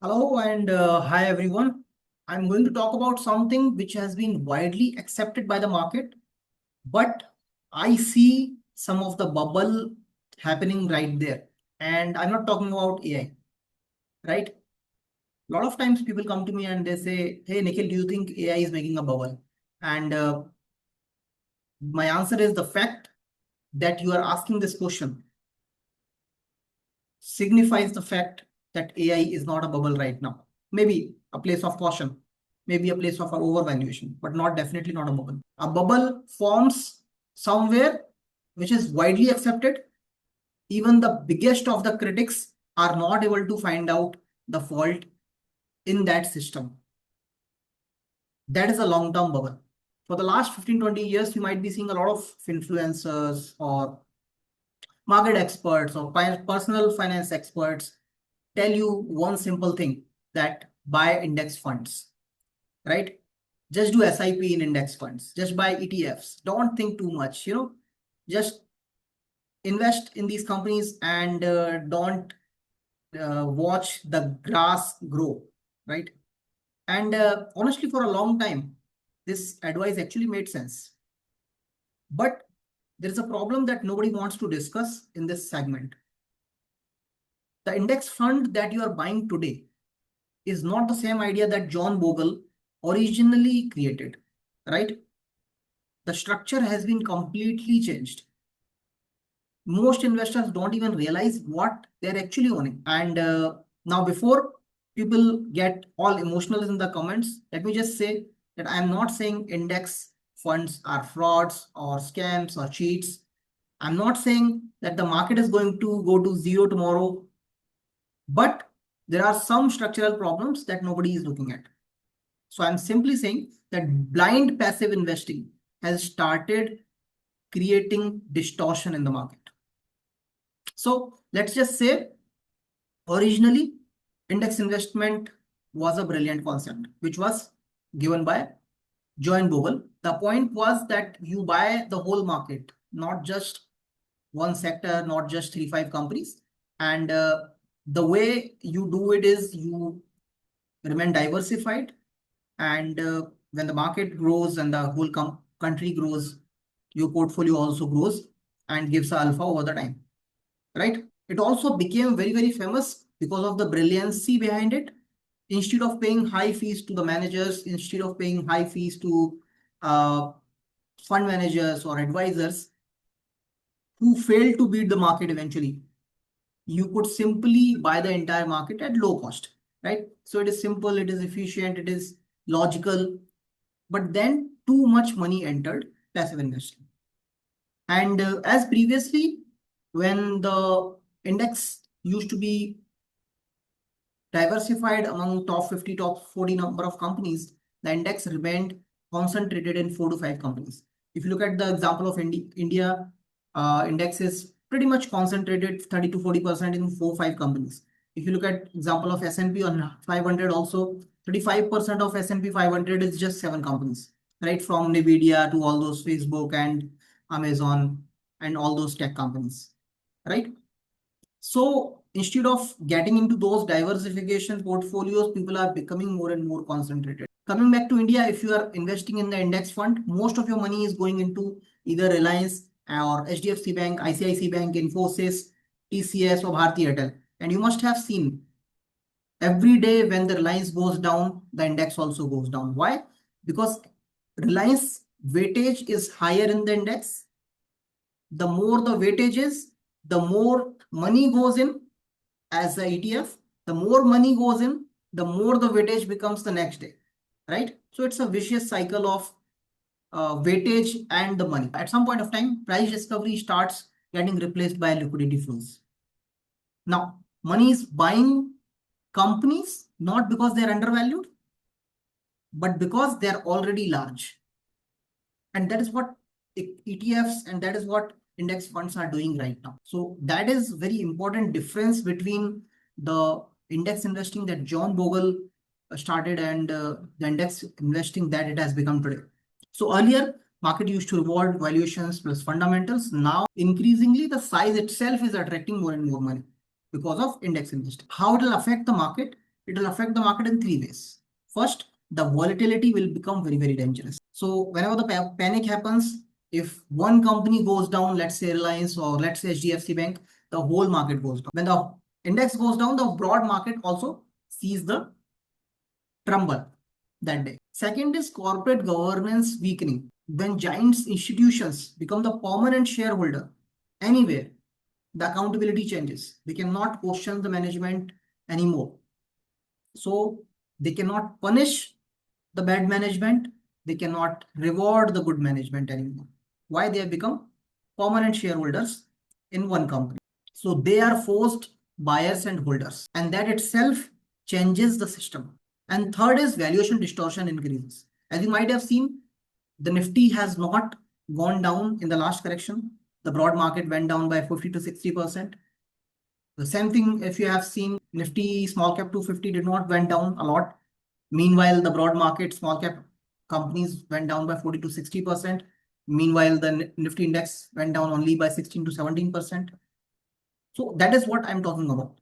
Hello and hi everyone. I'm going to talk about something which has been widely accepted by the market, but I see some of the bubble happening right there. And I'm not talking about AI, right? A lot of times people come to me and they say, "Hey Nikhil, do you think AI is making a bubble?" And my answer is the fact that you are asking this question signifies the fact that AI is not a bubble right now. Maybe a place of caution, maybe a place of overvaluation, but not definitely not a bubble. A bubble forms somewhere which is widely accepted. Even the biggest of the critics are not able to find out the fault in that system. That is a long-term bubble. For the last 15-20 years, you might be seeing a lot of influencers or market experts or personal finance experts tell you one simple thing, that buy index funds, right? Just do SIP in index funds, just buy ETFs. Don't think too much, just invest in these companies and don't watch the grass grow, right? And honestly, for a long time, this advice actually made sense. But there is a problem that nobody wants to discuss in this segment. The index fund that you are buying today is not the same idea that John Bogle originally created, right? The structure has been completely changed. Most investors don't even realize what they're actually owning. And now, before people get all emotional in the comments, let me just say that I'm not saying index funds are frauds or scams or cheats. I'm not saying that the market is going to go to zero tomorrow, but there are some structural problems that nobody is looking at. So I'm simply saying that blind passive investing has started creating distortion in the market. So let's just say originally index investment was a brilliant concept, which was given by John Bogle. The point was that you buy the whole market, not just one sector, not just 3-5 companies. And the way you do it is you remain diversified. And when the market grows and the whole country grows, your portfolio also grows and gives alpha over the time, right? It also became very, very famous because of the brilliancy behind it. Instead of paying high fees to the managers, instead of paying high fees to uh, fund managers or advisors who failed to beat the market eventually, you could simply buy the entire market at low cost, right? So it is simple, it is efficient, it is logical. But then too much money entered passive investing. And as previously, when the index used to be diversified among top 50, top 40 number of companies, the index remained concentrated in 4 to 5 companies. If you look at the example of India, index is pretty much concentrated 30 to 40% in 4 5 companies. If you look at example of S&P on 500, also 35% of S&P 500 is just 7 companies, right? From Nvidia to all those Facebook and Amazon and all those tech companies, right? So instead of getting into those diversification portfolios, people are becoming more and more concentrated. Coming back to India, if you are investing in the index fund, most of your money is going into either Reliance or HDFC Bank, ICICI Bank, Infosys, TCS, or Bharti Airtel. And you must have seen every day when the Reliance goes down, the index also goes down. Why? Because Reliance weightage is higher in the index. The more the weightage is, the more money goes in as the ETF. The more money goes in, the more the weightage becomes the next day, right? So it's a vicious cycle of weightage and the money. At some point of time, price discovery starts getting replaced by liquidity flows. Now, money is buying companies not because they're undervalued, but because they're already large. And that is what ETFs and that is what index funds are doing right now. So that is very important difference between the index investing that John Bogle started and the index investing that it has become today. So earlier, market used to reward valuations plus fundamentals. Now, increasingly, the size itself is attracting more and more money because of index investing. How it will affect the market? It will affect the market in three ways. First, the volatility will become very, very dangerous. So whenever the panic happens, if one company goes down, let's say Reliance or let's say HDFC Bank, the whole market goes down. When the index goes down, the broad market also sees the tremble that day. Second is corporate governance weakening. When giant institutions become the permanent shareholder anywhere, the accountability changes. They cannot question the management anymore. So they cannot punish the bad management. They cannot reward the good management anymore. Why? They have become permanent shareholders in one company. So they are forced buyers and holders, and that itself changes the system. And third is valuation distortion increases. As you might have seen, the Nifty has not gone down in the last correction. The broad market went down by 50 to 60%. The same thing, if you have seen, Nifty small cap 250 did not went down a lot. Meanwhile, the broad market small cap companies went down by 40 to 60%. Meanwhile, the Nifty index went down only by 16 to 17%. So that is what I'm talking about.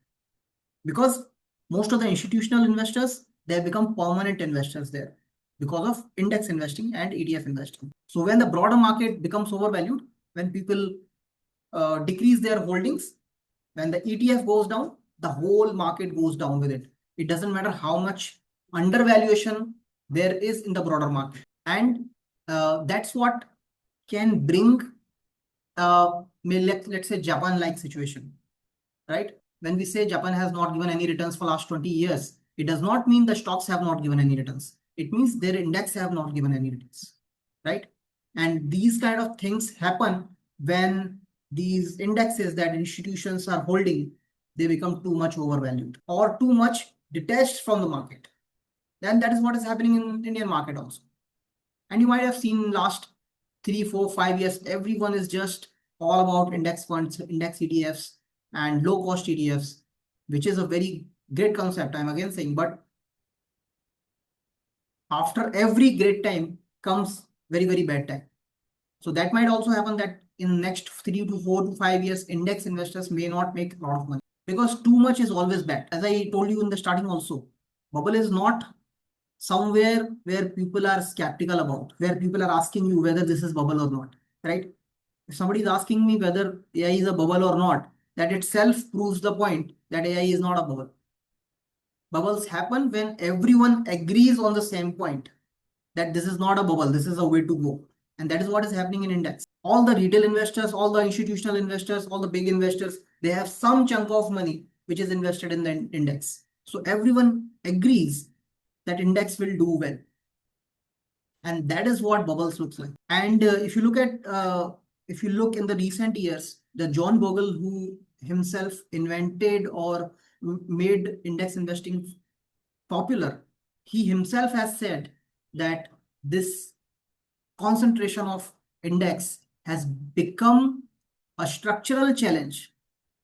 Because most of the institutional investors, they have become permanent investors there because of index investing and ETF investing. So when the broader market becomes overvalued, when people decrease their holdings, when the ETF goes down, the whole market goes down with it. It doesn't matter how much undervaluation there is in the broader market. And that's what can bring, let's say, Japan-like situation, right? When we say Japan has not given any returns for last 20 years, it does not mean the stocks have not given any returns. It means their index have not given any returns, right? And these kind of things happen when these indexes that institutions are holding, they become too much overvalued or too much detached from the market. Then that is what is happening in Indian market also. And you might have seen last 3, 4, 5 years, everyone is just all about index funds, index ETFs, and low cost ETFs, which is a very great concept. I'm again saying, but after every great time comes very, very bad time. So that might also happen that in next 3 to 4 to 5 years, index investors may not make a lot of money because too much is always bad. As I told you in the starting also, bubble is not somewhere where people are skeptical about, where people are asking you whether this is bubble or not, right? If somebody is asking me whether AI is a bubble or not, that itself proves the point that AI is not a bubble. Bubbles happen when everyone agrees on the same point that this is not a bubble, this is a way to go. And that is what is happening in index. All the retail investors, all the institutional investors, all the big investors, they have some chunk of money which is invested in the index. So everyone agrees that index will do well. And that is what bubbles looks like. And if you look in the recent years, the John Bogle, who himself invented or made index investing popular, he himself has said that this concentration of index has become a structural challenge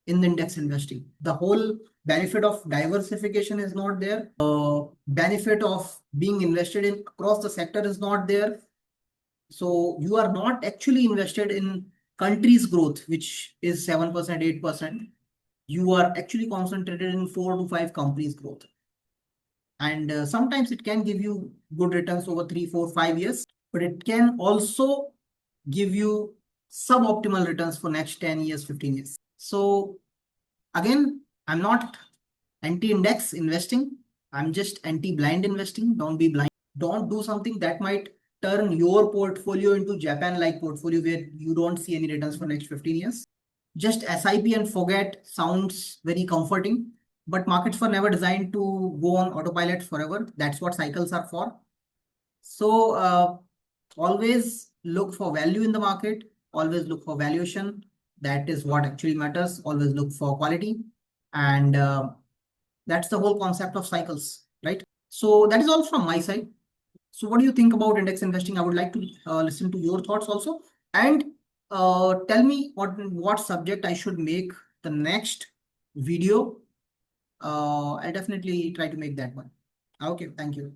in the index investing. The whole benefit of diversification is not there. Benefit of being invested in across the sector is not there. So you are not actually invested in country's growth, which is 7%, 8%. You are actually concentrated in 4 to 5 companies' growth. And sometimes it can give you good returns over 3, 4, 5 years, but it can also give you suboptimal returns for next 10 years, 15 years. So again, I'm not anti-index investing. I'm just anti-blind investing. Don't be blind. Don't do something that might turn your portfolio into Japan-like portfolio where you don't see any returns for next 15 years. Just SIP and forget sounds very comforting, but markets were never designed to go on autopilot forever. That's what cycles are for. So always look for value in the market. Always look for valuation. That is what actually matters. Always look for quality. And that's the whole concept of cycles, right? So that is all from my side. So what do you think about index investing? I would like to listen to your thoughts also. And tell me what subject I should make the next video. I'll definitely try to make that one. Okay, thank you.